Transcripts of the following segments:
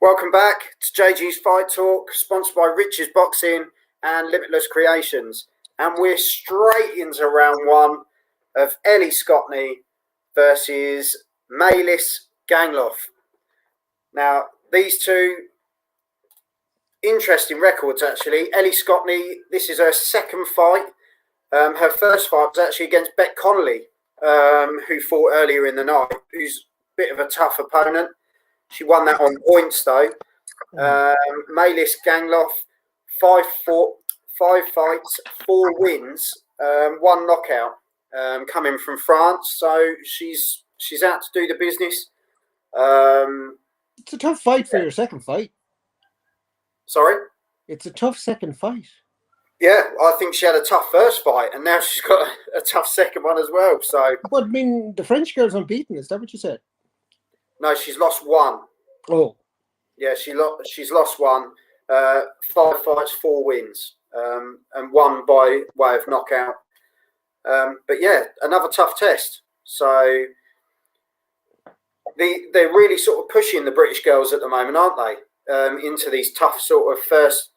Welcome back to JG's Fight Talk, sponsored by Rich's Boxing and Limitless Creations. And we're straight into round one of Ellie Scotney versus Maylis Gangloff. Now, these two interesting records, actually. Ellie Scotney, this is her second fight. Her first fight was actually against Beck Connolly, who fought earlier in the night, who's a bit of a tough opponent. She won that on points, though. Maylis Gangloff, 5 fights, 4 wins, 1 knockout, coming from France. So she's out to do the business. It's a tough fight for your second fight. Sorry? It's a tough second fight. Yeah, I think she had a tough first fight, and now she's got a tough second one as well. So, but I mean, the French girl's unbeaten. Is that what you said? No, she's lost 1. Oh, yeah, she's lost 1. 5 fights, 4 wins, and 1 by way of knockout. But yeah, another tough test. So they're really sort of pushing the British girls at the moment, aren't they? Into these tough sort of first,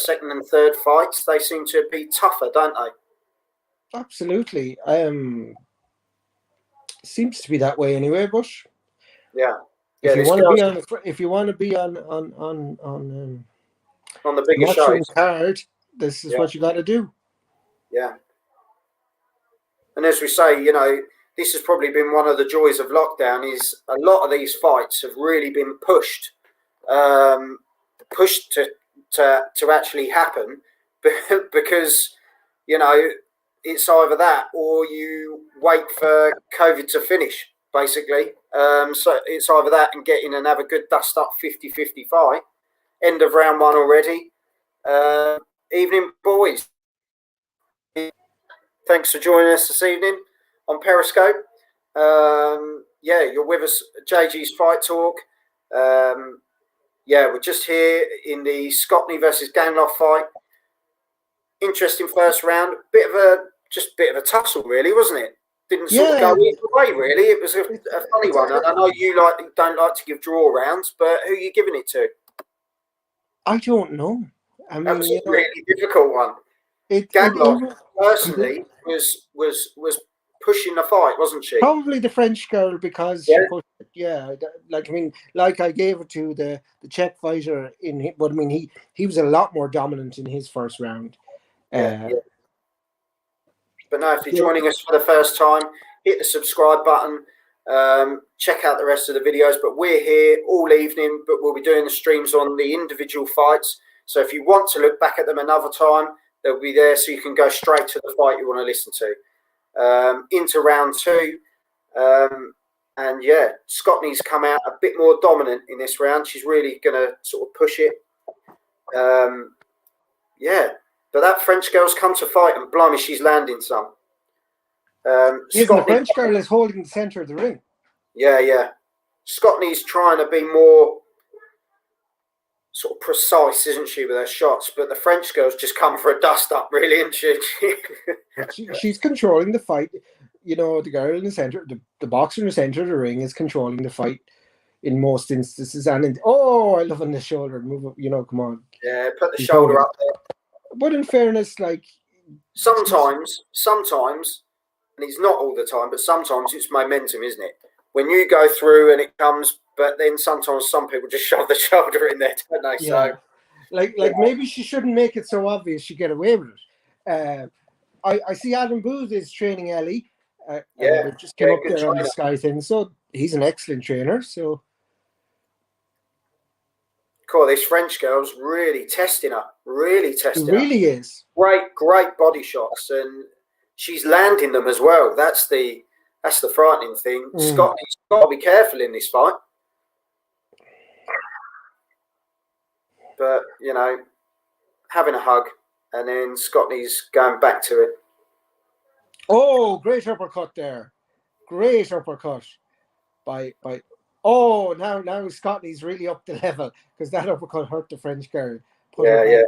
second, and third fights. They seem to be tougher, don't they? Absolutely. Seems to be that way anyway, Bush. Yeah. If you want to be on the bigger shows card, this is what you got to do. Yeah. And as we say, this has probably been one of the joys of lockdown. Is a lot of these fights have really been pushed to actually happen, because it's either that or you wait for COVID to finish, basically. So it's either that and get in and have a good dust up 50-50 fight. End of round 1 already. Evening, boys. Thanks for joining us this evening on Periscope. You're with us at JG's Fight Talk. We're just here in the Scotney versus Gangloff fight. Interesting first round. Bit of a tussle, really, wasn't it? Didn't sort of go either way, really. It was a funny one. And I know you don't like to give draw rounds, but who are you giving it to? I don't know. I mean, that was a really difficult one. Gangloff personally was pushing the fight, wasn't she? Probably the French girl, because she pushed it. Like I gave it to the Czech fighter but I mean he was a lot more dominant in his first round. But no, if you're joining us for the first time, hit the subscribe button. Check out the rest of the videos. But we're here all evening, but we'll be doing the streams on the individual fights. So if you want to look back at them another time, they'll be there, so you can go straight to the fight you want to listen to. Into round 2. And Scotney's come out a bit more dominant in this round. She's really going to sort of push it. But that French girl's come to fight, and blimey, she's landing some. The French girl is holding the centre of the ring. Yeah. Scotney's trying to be more sort of precise, isn't she, with her shots? But the French girl's just come for a dust-up, really, isn't she? She's controlling the fight. The girl in the centre, the boxer in the centre of the ring is controlling the fight in most instances. And I love on the shoulder. Move up, come on. Yeah, put the shoulder up there. But in fairness, sometimes, and it's not all the time, but sometimes it's momentum, isn't it? When you go through and it comes, but then sometimes some people just shove the shoulder in there, don't they? Yeah. So, maybe she shouldn't make it so obvious she get away with it. I see Adam Booth is training Ellie. Just came up there on the Sky thing, so he's an excellent trainer. So. Cool, this French girl's really testing her. It really is. Great body shots, and she's landing them as well. That's the frightening thing. Scotney's got to be careful in this fight. But, having a hug, and then Scotney's going back to it. Oh, great uppercut there. Great uppercut by now Scotney's really up the level, because that uppercut hurt the French girl. Yeah.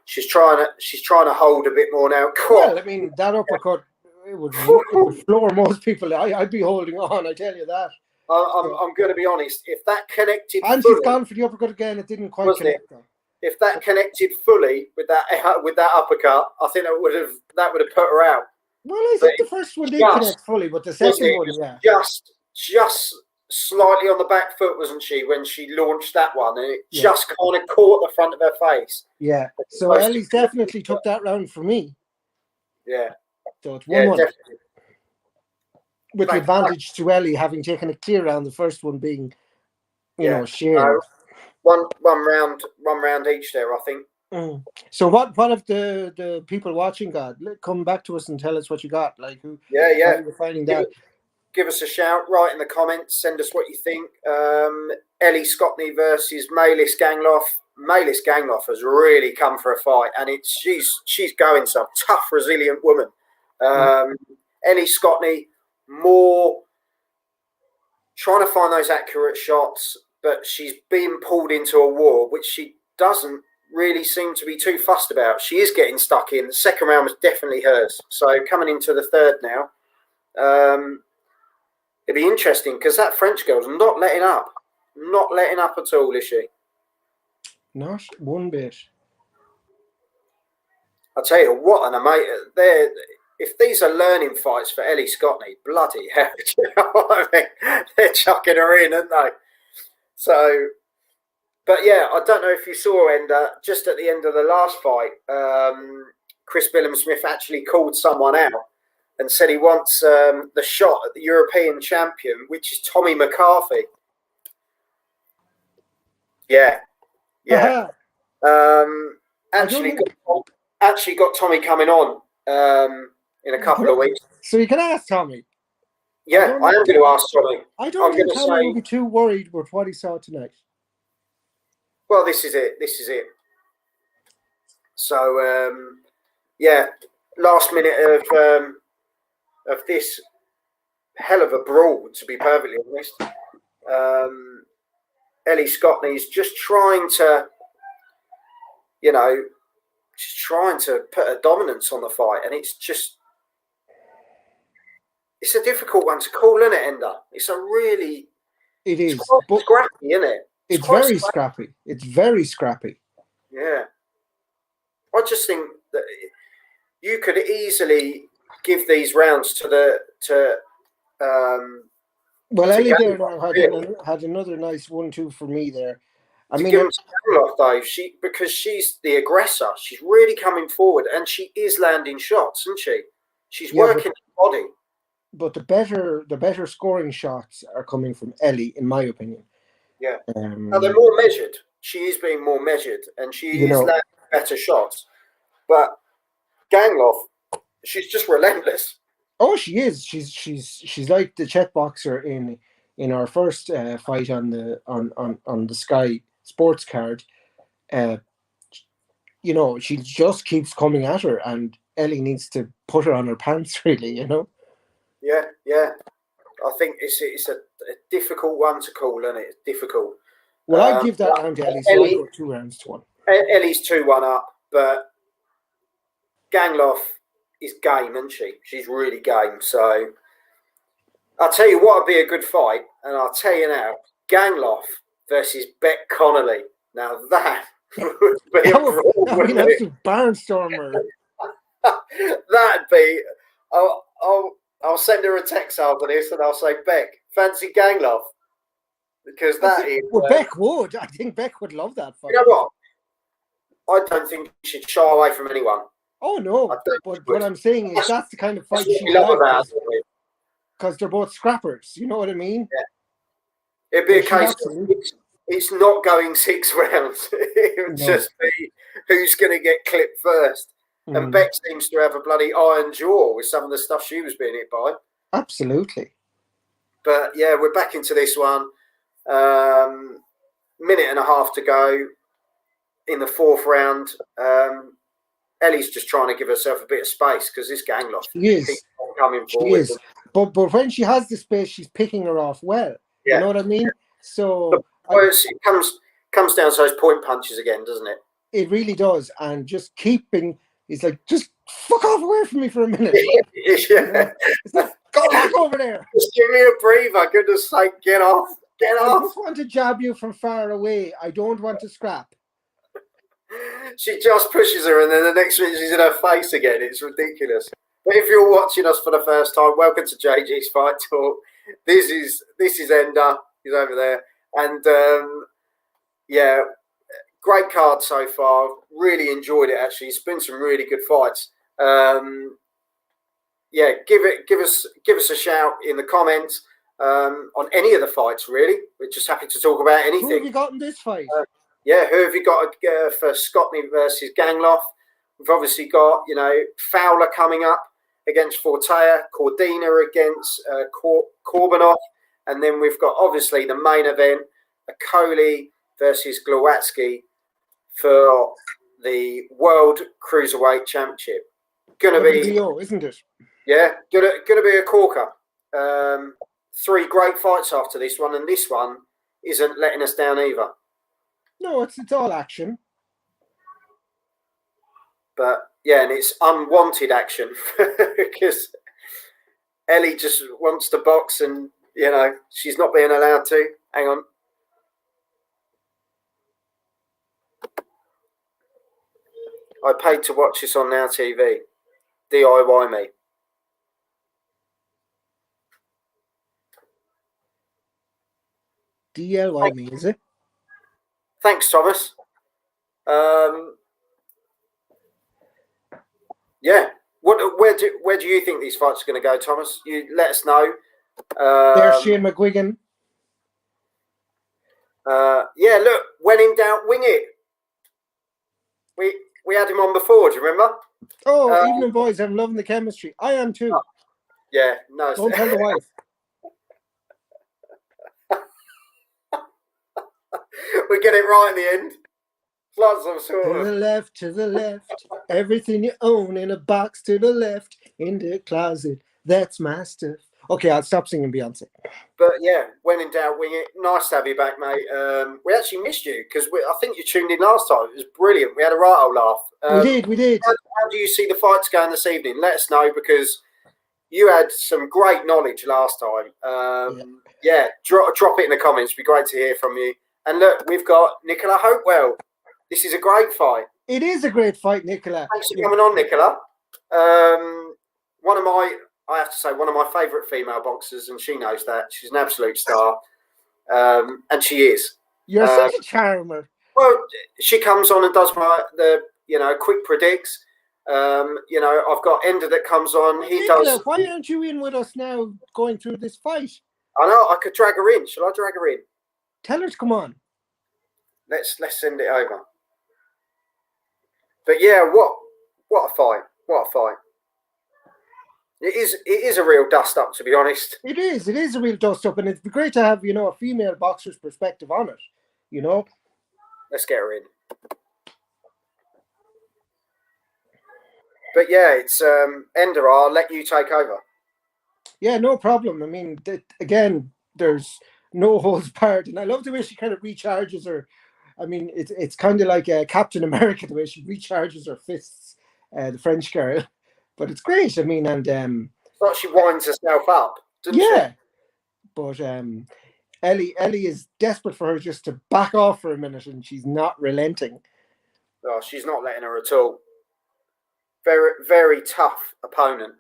She's trying to hold a bit more now. Well, I mean, that uppercut it would floor most people. I'd be holding on, I tell you that. I'm going to be honest. If that connected and fully, she's gone for the uppercut again. It didn't quite wasn't connect. Though. If that connected fully with that uppercut, I think that would have put her out. Well, I think the first one did connect fully, but the second one, just slightly on the back foot, wasn't she, when she launched that one, and it just kind of caught the front of her face. Yeah. So Ellie's definitely took that round for me. Yeah. So it's 1-1. Definitely. With the advantage to Ellie having taken a clear round, the first one being, you know, shared. One round each there, I think. So what have the people watching got? Come back to us and tell us what you got. Like how you're finding that. Give us a shout, write in the comments, send us what you think. Ellie Scotney versus Maylis Gangloff. Maylis Gangloff has really come for a fight, and she's going some tough, resilient woman. Ellie Scotney more trying to find those accurate shots, but she's been pulled into a war which she doesn't really seem to be too fussed about. She is getting stuck in. The second round was definitely hers. So coming into the third now, it'd be interesting because that French girl's not letting up at all, is she? Not one bit. I'll tell you what, and if these are learning fights for Ellie Scotney, bloody hell, do you know what I mean? They're chucking her in, aren't they? So, but yeah, I don't know if you saw, Ender, just at the end of the last fight, Chris Billam-Smith actually called someone out and said he wants the shot at the European champion, which is Tommy McCarthy. Yeah. Actually got Tommy coming on in a couple of weeks. So you can ask Tommy. Yeah, I am going to ask Tommy. I don't think Tommy will be too worried with what he saw tonight. Well, this is it. So, last minute of this hell of a brawl, to be perfectly honest. Ellie Scotney's just trying to, put a dominance on the fight, and it's a difficult one to call, isn't it, Ender? It is quite scrappy, isn't it? It's very scrappy. It's very scrappy. Yeah. I just think that you could easily give these rounds well, Ellie there now had another nice 1-2 for me there. I mean, give him Gangloff, though, because she's the aggressor. She's really coming forward, and she is landing shots, isn't she? She's working the body. But the better scoring shots are coming from Ellie, in my opinion. Yeah. Now they're more measured. She is being more measured, and she is landing better shots. But Gangloff, she's just relentless. Oh, she is. She's like the Czech boxer in our first fight on the Sky Sports card. She just keeps coming at her, and Ellie needs to put her on her pants, really. Yeah. I think it's a difficult one to call, isn't it? It's difficult. Well, I'd give that round to Ellie, so I'd go 2-1. Ellie's 2-1 up, but Gangloff is game, isn't she? She's really game. So I'll tell you what would be a good fight, and I'll tell you now, Gangloff versus Beck Connolly. Now that would be an absolute barnstormer. That'd be. I'll send her a text after this, and I'll say, Beck, fancy Gangloff, because Beck would. I think Beck would love that fight. You know what? I don't think she should shy away from anyone. Oh no! But what I'm saying is that's the kind of fight she likes, because they're both scrappers. You know what I mean? Yeah. It'd be a case of it's not going 6 rounds. It would just be who's going to get clipped first. And Beck seems to have a bloody iron jaw with some of the stuff she was being hit by. Absolutely. But yeah, we're back into this one. Minute and a half to go in the 4th round. Ellie's just trying to give herself a bit of space because this Gangloff keeps coming forward. She is. But when she has the space, she's picking her off well. Yeah. You know what I mean? So it comes down to those point punches again, doesn't it? It really does. And just keeping... He's like, just fuck off away from me for a minute. Yeah. Go back over there. Just give me a breather. Goodness sake, get off. Get I off. just want to jab you from far away. I don't want to scrap. She just pushes her, and then the next minute she's in her face again. It's ridiculous. But if you're watching us for the first time, welcome to JG's Fight Talk. This is Ender. He's over there, and yeah, great card so far. Really enjoyed it. Actually, it's been some really good fights. Yeah, give us a shout in the comments on any of the fights. Really, we're just happy to talk about anything. Who have you got in this fight? Yeah, who have you got for Scotney versus Gangloff? We've obviously got, Fowler coming up against Fortea, Cordina against Korbanov, and then we've got obviously the main event, Akoli versus Glowatsky for the World Cruiserweight Championship. Gonna be WBO, isn't it? Yeah, gonna be a corker. 3 great fights after this one, and this one isn't letting us down either. No, it's all action. But yeah, and it's unwanted action because Ellie just wants to box, and she's not being allowed to. Hang on. I paid to watch this on Now TV. DIY me. DIY me, is it? Thanks, Thomas. Yeah. Where do you think these fights are going to go, Thomas? You let us know. There's Shane McGuigan. Yeah, look, when in doubt, wing it. We had him on before, do you remember? Oh, evening, boys. I'm loving the chemistry. I am too. Yeah, no. Don't tell the wife. We get it right in the end. Lots of sort to the left. Everything you own in a box to the left. In the closet. That's my stuff. Okay, I'll stop singing Beyonce. But yeah, when in doubt, wing it. Nice to have you back, mate. We actually missed you because I think you tuned in last time. It was brilliant. We had a right old laugh. We did. How do you see the fights going this evening? Let us know, because you had some great knowledge last time. Yeah, drop it in the comments. It'd be great to hear from you. And look, we've got Nicola Hopewell. This is a great fight. It is a great fight, Nicola. Thanks for coming on, Nicola. I have to say, one of my favourite female boxers, and she knows that. She's an absolute star. And she is. You're such a charmer. Well, she comes on and does quick predicts. I've got Ender that comes on. He Nicola, does. Why aren't you in with us now going through this fight? I know, I could drag her in. Shall I drag her in? Tell her to come on. Let's send it over. But yeah, what a fight. What a fight. It is a real dust up, to be honest. It is a real dust up, and it'd be great to have, a female boxer's perspective on it, Let's get her in. But yeah, it's Ender, I'll let you take over. Yeah, no problem. I mean, again, there's no holds barred, and I love the way she kind of recharges her. I mean, it's kind of like Captain America, the way she recharges her fists, the French girl. But it's great. I mean, and it's like she winds herself up, doesn't she? But Ellie is desperate for her just to back off for a minute, and she's not relenting. Oh, she's not letting her at all. Very, very tough opponent.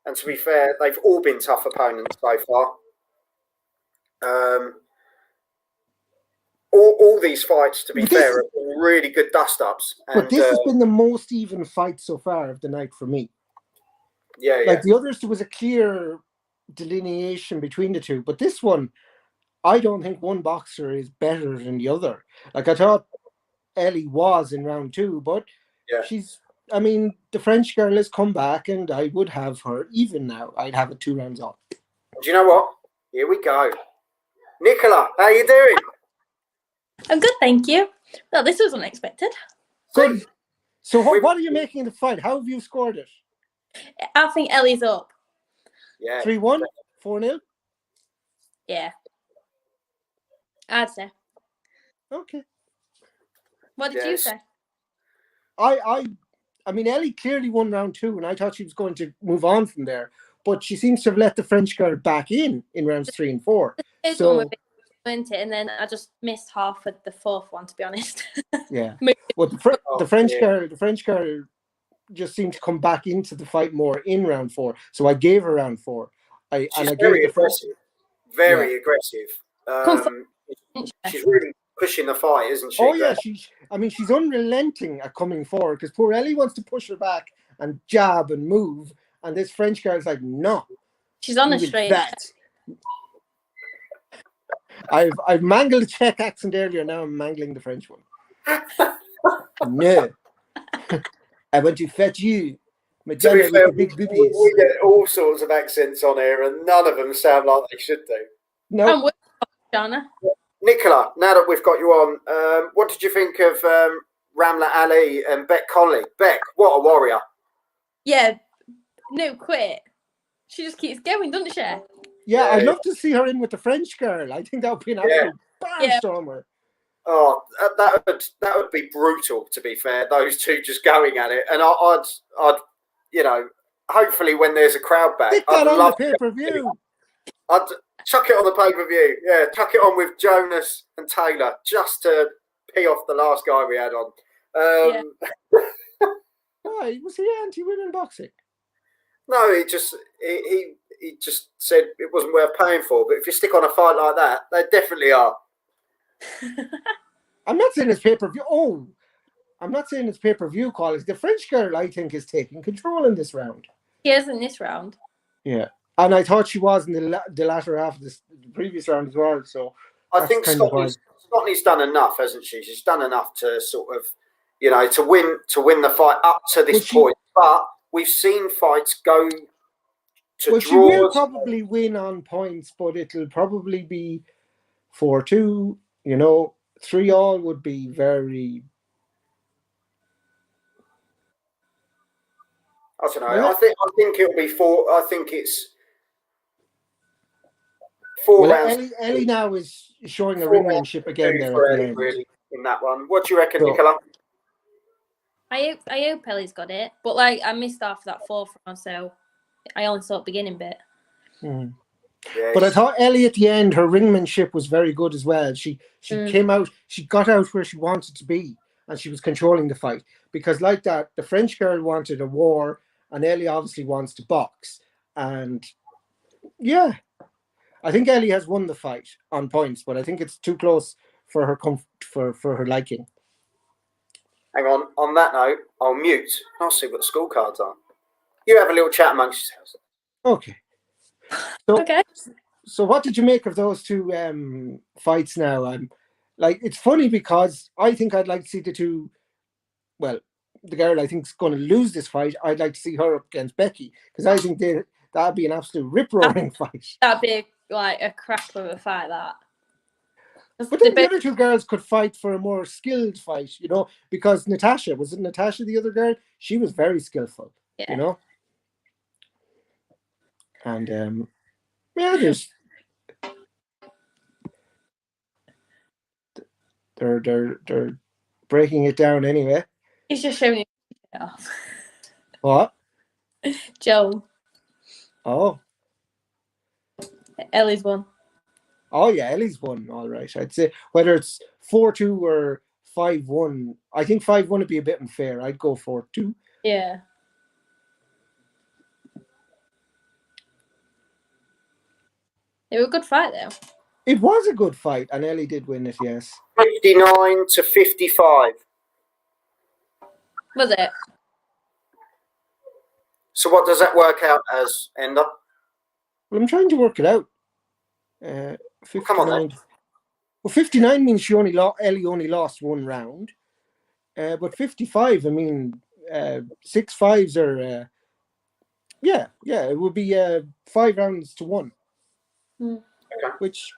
And to be fair, they've all been tough opponents so far. All these fights, to be fair, have been really good dust-ups. But this has been the most even fight so far of the night for me. Yeah. Like the others, there was a clear delineation between the two. But this one, I don't think one boxer is better than the other. Like I thought Ellie was in round 2, but the French girl has come back, and I would have her even now. I'd have it 2 rounds on. Do you know what? Here we go. Nicola, how you doing? I'm good, thank you. Well, this was unexpected. Good. So what are you making the fight? How have you scored it? I think Ellie's up. Yeah. 3-1? 4-0? Yeah. I'd say. Okay. What did you say? I mean, Ellie clearly won round 2, and I thought she was going to move on from there. but she seems to have let the French girl back in rounds 3 and 4. Third one would be, wasn't it? And then I just missed half of the fourth one, to be honest. Yeah. Well, the French girl just seemed to come back into the fight more in round 4. So I gave her round 4. She's very aggressive. Very aggressive. She's really pushing the fight, isn't she? Oh yeah, she's unrelenting at coming forward, because poor Ellie wants to push her back and jab and move, and this French girl's like, no. She's on a straight. I've mangled the Czech accent earlier. Now I'm mangling the French one. No, I want to fetch you. To be fair, we get all sorts of accents on here, and none of them sound like they should do. No, Jana. Nicola, now that we've got you on, what did you think of Ramla Ali and Beck Conley? Beck, what a warrior! Yeah, no quit. She just keeps going, doesn't she? Yeah, I'd love to see her in with the French girl. I think that would be an absolute barnstormer. Oh, that would be brutal. To be fair, those two just going at it, and I'd you know, hopefully when there's a crowd back, stick that on the pay-per-view. I'd chuck it on the pay-per-view. Yeah, chuck it on with Jonas and Taylor just to pee off the last guy we had on. Why was he anti-women boxing? No, he just said it wasn't worth paying for. But if you stick on a fight like that, they definitely are. I'm not saying it's pay-per-view. Oh, I'm not saying it's pay-per-view quality. The French girl, I think, is taking control in this round. He is in this round. Yeah, and I thought she was in the latter half of the previous round as well. So I think Scotney's done enough, hasn't she? She's done enough to sort of, you know, to win the fight up to this point. But we've seen fights go to draws. She will probably win on points, but it'll probably be 4-2. You know, 3-3 would be very. I don't know. I think it'll be 4. I think it's 4 rounds. Ellie now is showing a ringmanship again there at the end. Really, in that one. What do you reckon, Nicola? I hope Ellie's got it, but like I missed off that fourth round, so I only saw the beginning bit. Mm. Yes. But I thought Ellie at the end, her ringmanship was very good as well. She came out, she got out where she wanted to be, and she was controlling the fight. Because like that, the French girl wanted a war, and Ellie obviously wants to box. And yeah, I think Ellie has won the fight on points, but I think it's too close for her for her liking. Hang on that note, I'll mute. I'll see what the scorecards are. You have a little chat amongst yourselves. Okay. So what did you make of those two fights now? Like, it's funny because I think I'd like to see the two, well, the girl I think is going to lose this fight, I'd like to see her up against Becky, because I think that'd be an absolute rip-roaring fight. That'd be like a crack of a fight, that. But then the other two girls could fight for a more skilled fight, you know, because Natasha, was it Natasha, the other girl? She was very skillful, you know? And, there's... They're breaking it down anyway. He's just showing it off. What? Joe. Oh. Ellie's won. Oh yeah, Ellie's won. All right. I'd say whether it's 4-2 or 5-1, I think 5-1 would be a bit unfair. I'd go 4-2. Yeah. It was a good fight though. It was a good fight, and Ellie did win it, yes. 59-55. Was it? So what does that work out as, Ender? Well, I'm trying to work it out. 59. Come on then. Well, 59 means Ellie only lost one round. But 55, I mean, 6 5s are... it would be 5 rounds to 1. Okay. Which...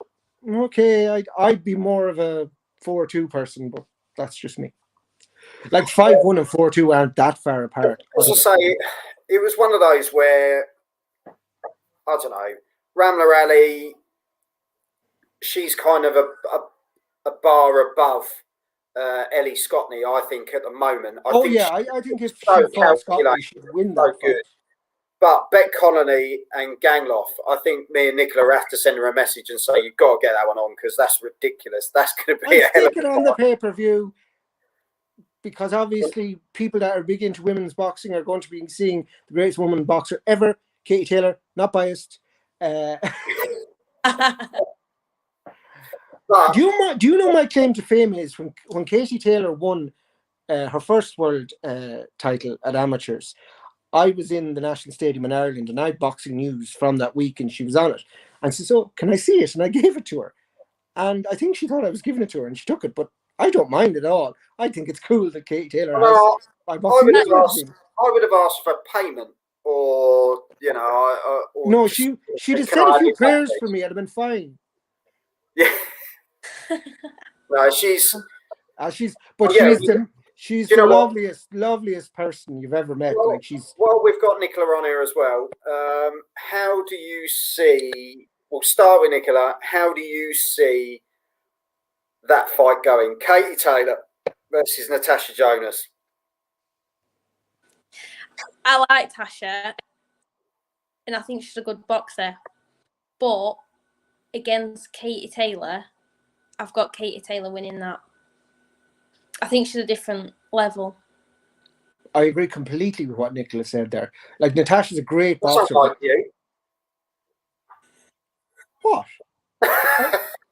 Okay, I'd be more of a 4-2 person, but that's just me. Like 5-1 and 4-2 aren't that far apart. As I say, it was one of those where, I don't know, Ramla Ali, she's kind of a bar above Ellie Scotney, I think, at the moment. I think if she fought Scotney, she would win that fight. But Bet Colony and Gangloff, I think me and Nicola have to send her a message and say, you've got to get that one on because that's ridiculous. That's going to be a hell of stick it on the pay-per-view because obviously people that are big into women's boxing are going to be seeing the greatest woman boxer ever, Katie Taylor, not biased. Do you know my claim to fame is when Katie Taylor won her first world title at amateurs, I was in the National Stadium in Ireland and I had boxing news from that week and she was on it. And she said, "Oh, can I see it?" And I gave it to her. And I think she thought I was giving it to her and she took it, but I don't mind at all. I think it's cool that Katie Taylor has my boxing news magazine. I would have asked for payment or, you know... no, she'd have said a few prayers for me. I'd have been fine. Yeah. No, she's the loveliest person you've ever met. Well, like she's. Well, we've got Nicola on here as well. How do you see? We'll start with Nicola. How do you see that fight going? Katie Taylor versus Natasha Jonas. I like Tasha, and I think she's a good boxer. But against Katie Taylor, I've got Katie Taylor winning that. I think she's a different level. I agree completely with what Nicola said there. Like Natasha's a great boxer. Like you. What?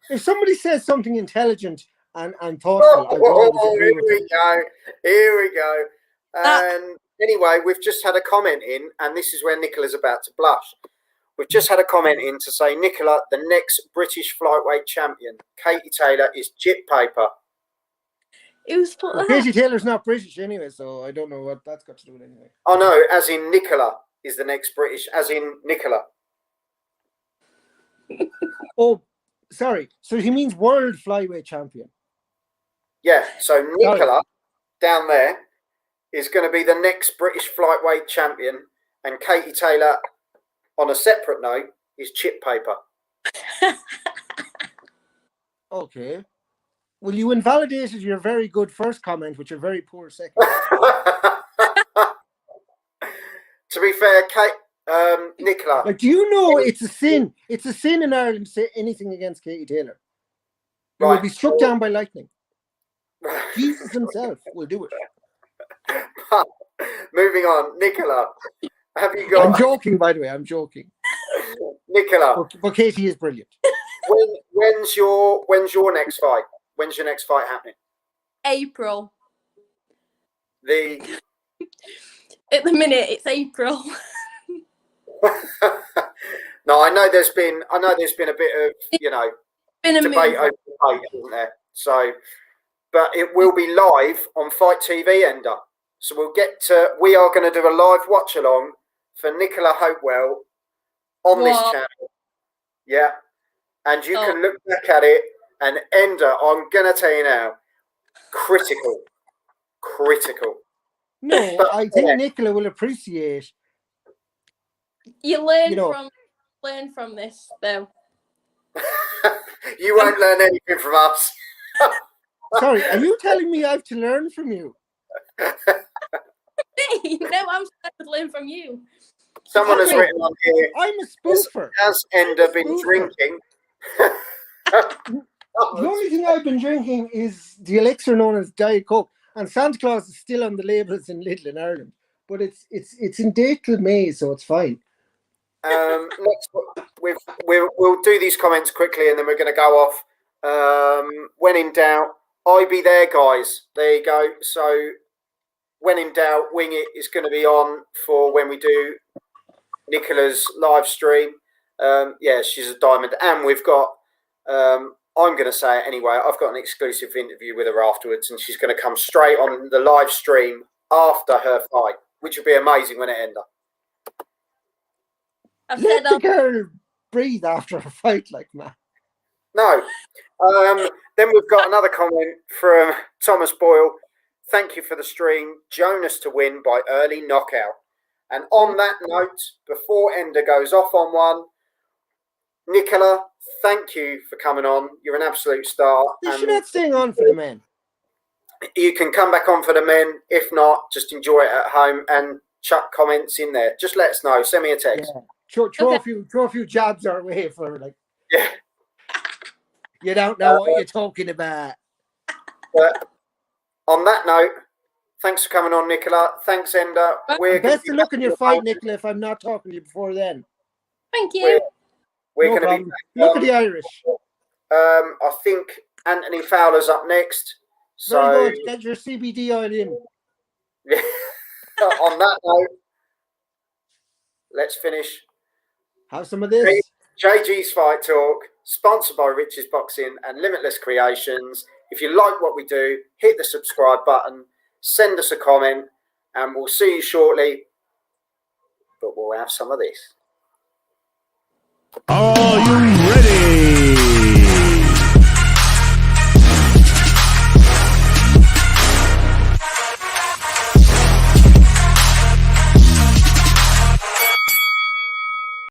If somebody says something intelligent and thoughtful, I will always agree with them. Here we go. And anyway, we've just had a comment in, and this is where Nicola's about to blush. We've just had a comment in to say, Nicola, the next British flyweight champion, Katie Taylor, is chip paper. Well, Katie Taylor's not British anyway, so I don't know what that's got to do with anything. Oh no, as in Nicola is the next British, as in Nicola. Oh, sorry. So he means world flyweight champion. Yeah, so Nicola down there is going to be the next British flyweight champion, and Katie Taylor, on a separate note, is chip paper. Okay. Well, you invalidated your very good first comment with your very poor second. To be fair, Nicola. Like, do you know it's a sin? It's a sin in Ireland to say anything against Katie Taylor. You will be struck down by lightning. Jesus himself will do it. Moving on, Nicola. Have you got? I'm joking, by the way. I'm joking. Nicola. But Katie is brilliant. When's your next fight? When's your next fight happening? April. At the minute, it's April. No, I know there's been a bit of debate over debate, isn't there? So, but it will be live on Fight TV, Ender. So we are going to do a live watch along for Nicola Hopewell on this channel. Yeah, and you can look back at it. And Ender, I'm going to tell you now, critical. No, but, I think Nicola will appreciate. You learn from this, though. You won't learn anything from us. Sorry, are you telling me I have to learn from you? No, I'm supposed to learn from you. Someone has written on here. I'm a spoofer. Has Ender been drinking? The only thing I've been drinking is the elixir known as Diet Coke, and Santa Claus is still on the labels in Lidl in Ireland, but it's in date till May, so it's fine. Next, we'll do these comments quickly, and then we're going to go off. When in doubt, I be there, guys. There you go. So, when in doubt, Wing It is going to be on for when we do Nicola's live stream. Yeah, she's a diamond, and we've got. I'm going to say it anyway. I've got an exclusive interview with her afterwards, and she's going to come straight on the live stream after her fight, which will be amazing when it ends up. Let the girl breathe after a fight like that. No. Then we've got another comment from Thomas Boyle. Thank you for the stream. Jonas to win by early knockout. And on that note, before Ender goes off on one, Nicola, thank you for coming on. You're an absolute star. You're not staying on for the men. You can come back on for the men. If not, just enjoy it at home. And chuck comments in there. Just let us know. Send me a text. Yeah. Throw a few jabs our way for like. Yeah. You don't know what you're talking about. But on that note, thanks for coming on, Nicola. Thanks, Enda. Best of luck in your fight, Nicola, if I'm not talking to you before then. Thank you. We're No going to problem. be back, Look at the Irish. I think Anthony Fowler's up next. So, Very good. Get your CBD oil in. On that note, let's finish. Have some of this. JG's Fight Talk, sponsored by Rich's Boxing and Limitless Creations. If you like what we do, hit the subscribe button, send us a comment, and we'll see you shortly. But we'll have some of this.